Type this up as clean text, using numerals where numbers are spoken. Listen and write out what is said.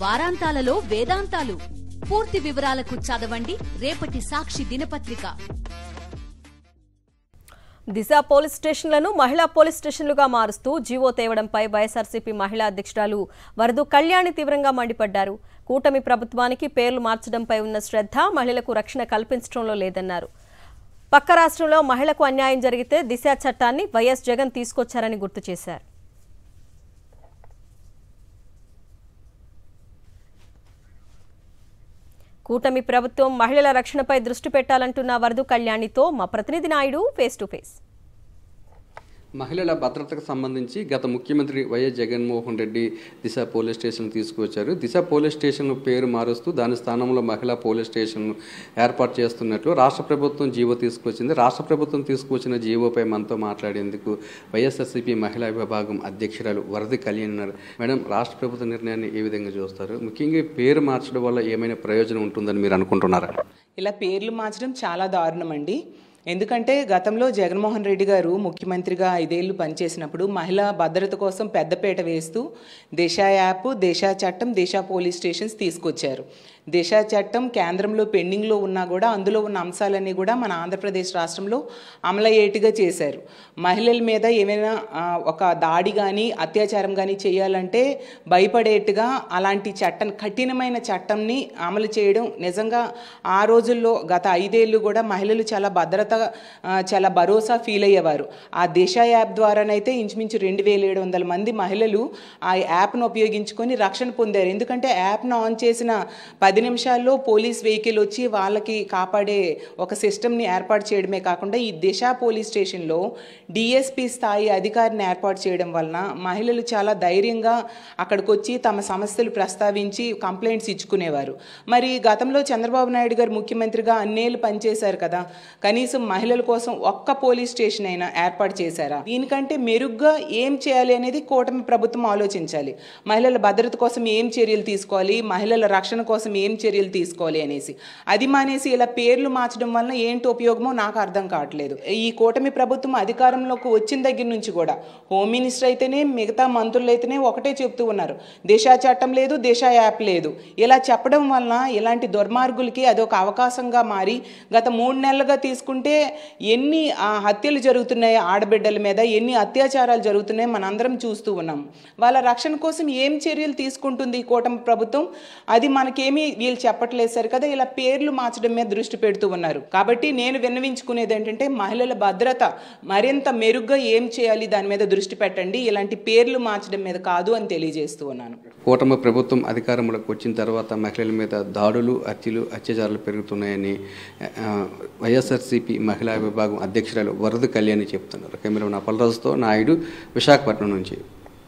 వారాంతాలలో వేదాంతాలు. పూర్తి వివరాలకు చదవండి రేపటి సాక్షి దినపత్రిక. దిశ పోలీస్ స్టేషన్లను మహిళా పోలీస్ స్టేషన్లుగా మారుస్తూ జీవో తేవడంపై వైఎస్ఆర్సీపీ మహిళా అధ్యక్షురాలు వరదు కళ్యాణి తీవ్రంగా మండిపడ్డారు. కూటమి ప్రభుత్వానికి పేర్లు మార్చడంపై ఉన్న శ్రద్ధ మహిళలకు రక్షణ కల్పించడంలో లేదన్నారు. పక్క రాష్ట్రంలో మహిళకు అన్యాయం జరిగితే దిశ చట్టాన్ని వైఎస్ జగన్ తీసుకొచ్చారని గుర్తు చేశారు. కూటమి ప్రభుత్వం మహిళల రక్షణపై దృష్టి పెట్టాలంటున్న వరదు కళ్యాణితో మా ప్రతినిధి నాయుడు ఫేస్ టు ఫేస్. మహిళల భద్రతకు సంబంధించి గత ముఖ్యమంత్రి వైఎస్ జగన్మోహన్ రెడ్డి దిశ పోలీస్ స్టేషన్ తీసుకువచ్చారు. దిశ పోలీస్ స్టేషన్ పేరు మారుస్తూ దాని స్థానంలో మహిళా పోలీస్ స్టేషన్ ఏర్పాటు చేస్తున్నట్లు రాష్ట్ర ప్రభుత్వం జీవో తీసుకొచ్చింది. రాష్ట్ర ప్రభుత్వం తీసుకువచ్చిన జీవోపై మనతో మాట్లాడేందుకు వైఎస్ఆర్సీపీ మహిళా విభాగం అధ్యక్షురాలు వరది కళ్యాణ్ ఉన్నారు. మేడం, రాష్ట్ర ప్రభుత్వ నిర్ణయాన్ని ఏ విధంగా చూస్తారు? ముఖ్యంగా పేరు మార్చడం వల్ల ఏమైనా ప్రయోజనం ఉంటుందని మీరు అనుకుంటున్నారా? ఇలా పేర్లు మార్చడం చాలా దారుణం అండి. ఎందుకంటే గతంలో జగన్మోహన్ రెడ్డి గారు ముఖ్యమంత్రిగా 5 ఏళ్లు పనిచేసినప్పుడు మహిళా భద్రత కోసం పెద్దపీట వేస్తూ దిశ యాప్, దిశ చట్టం, దిశ పోలీస్ స్టేషన్స్ తీసుకొచ్చారు. దిశ చట్టం కేంద్రంలో పెండింగ్లో ఉన్నా కూడా అందులో ఉన్న అంశాలన్నీ కూడా మన ఆంధ్రప్రదేశ్ రాష్ట్రంలో అమలయ్యేట్టుగా చేశారు. మహిళల మీద ఏమైనా ఒక దాడి కానీ అత్యాచారం కానీ చేయాలంటే భయపడేట్టుగా అలాంటి చట్టం, కఠినమైన చట్టంని అమలు చేయడం నిజంగా ఆ రోజుల్లో గత 5 ఏళ్ళు కూడా మహిళలు చాలా భద్రత, చాలా భరోసా ఫీల్ అయ్యేవారు. ఆ దిశ యాప్ ద్వారానైతే ఇంచుమించు 2700 మంది మహిళలు ఆ యాప్ను ఉపయోగించుకొని రక్షణ పొందారు. ఎందుకంటే యాప్ను ఆన్ చేసిన 10 నిమిషాల్లో పోలీస్ వెహికల్ వచ్చి వాళ్ళకి కాపాడే ఒక సిస్టమ్ని ఏర్పాటు చేయడమే కాకుండా ఈ దిశ పోలీస్ స్టేషన్లో డిఎస్పీ స్థాయి అధికారిని ఏర్పాటు చేయడం వలన మహిళలు చాలా ధైర్యంగా అక్కడికి వచ్చి తమ సమస్యలు ప్రస్తావించి కంప్లైంట్స్ ఇచ్చుకునేవారు. మరి గతంలో చంద్రబాబు నాయుడు గారు ముఖ్యమంత్రిగా అన్నేళ్ళు పనిచేశారు కదా, కనీసం మహిళల కోసం ఒక్క పోలీస్ స్టేషన్ అయినా ఏర్పాటు చేశారా? దీనికంటే మెరుగ్గా ఏం చేయాలి అనేది కూటమి ప్రభుత్వం ఆలోచించాలి. మహిళల భద్రత కోసం ఏం చర్యలు తీసుకోవాలి, మహిళల రక్షణ కోసం ఏం చర్యలు తీసుకోవాలి అనేసి. అది మానేసి ఇలా పేర్లు మార్చడం వలన ఏంటి ఉపయోగమో నాకు అర్థం కావట్లేదు. ఈ కూటమి ప్రభుత్వం అధికారంలోకి వచ్చిన దగ్గర నుంచి కూడా హోమ్ మినిస్టర్ అయితేనే, మిగతా మంత్రులు అయితేనే ఒకటే చెప్తూ ఉన్నారు, దిశ చట్టం లేదు, దిశ యాప్ లేదు. ఇలా చెప్పడం వలన ఇలాంటి దుర్మార్గులకి అదొక అవకాశంగా మారి గత 3 నెలలుగా తీసుకుంటే ఎన్ని హత్యలు జరుగుతున్నాయి ఆడబిడ్డల మీద, ఎన్ని అత్యాచారాలు జరుగుతున్నాయి మనందరం చూస్తూ ఉన్నాం. వాళ్ళ రక్షణ కోసం ఏం చర్యలు తీసుకుంటుంది ఈ కూటమి ప్రభుత్వం? అది మనకేమీ వీళ్ళు చెప్పట్లేదు సరి కదా. ఇలా పేర్లు మార్చడం మీద దృష్టి పెడుతూ ఉన్నారు. కాబట్టి నేను విన్నవించుకునేది ఏంటంటే మహిళల భద్రత మరింత మెరుగ్గా ఏం చేయాలి దాని మీద దృష్టి పెట్టండి, ఇలాంటి పేర్లు మార్చడం మీద కాదు అని తెలియజేస్తూ ఉన్నాను. కూటమి ప్రభుత్వం అధికారంలోకి వచ్చిన తర్వాత మహిళల మీద దాడులు, హత్యలు, అత్యాచారాలు పెరుగుతున్నాయని వైఎస్ఆర్సీపీ మహిళా విభాగం అధ్యక్షురాలు వరద కళ్యాణి చెప్తున్నారు. కెమెరా అప్పలరాజుతో నాయుడు, విశాఖపట్నం నుంచి.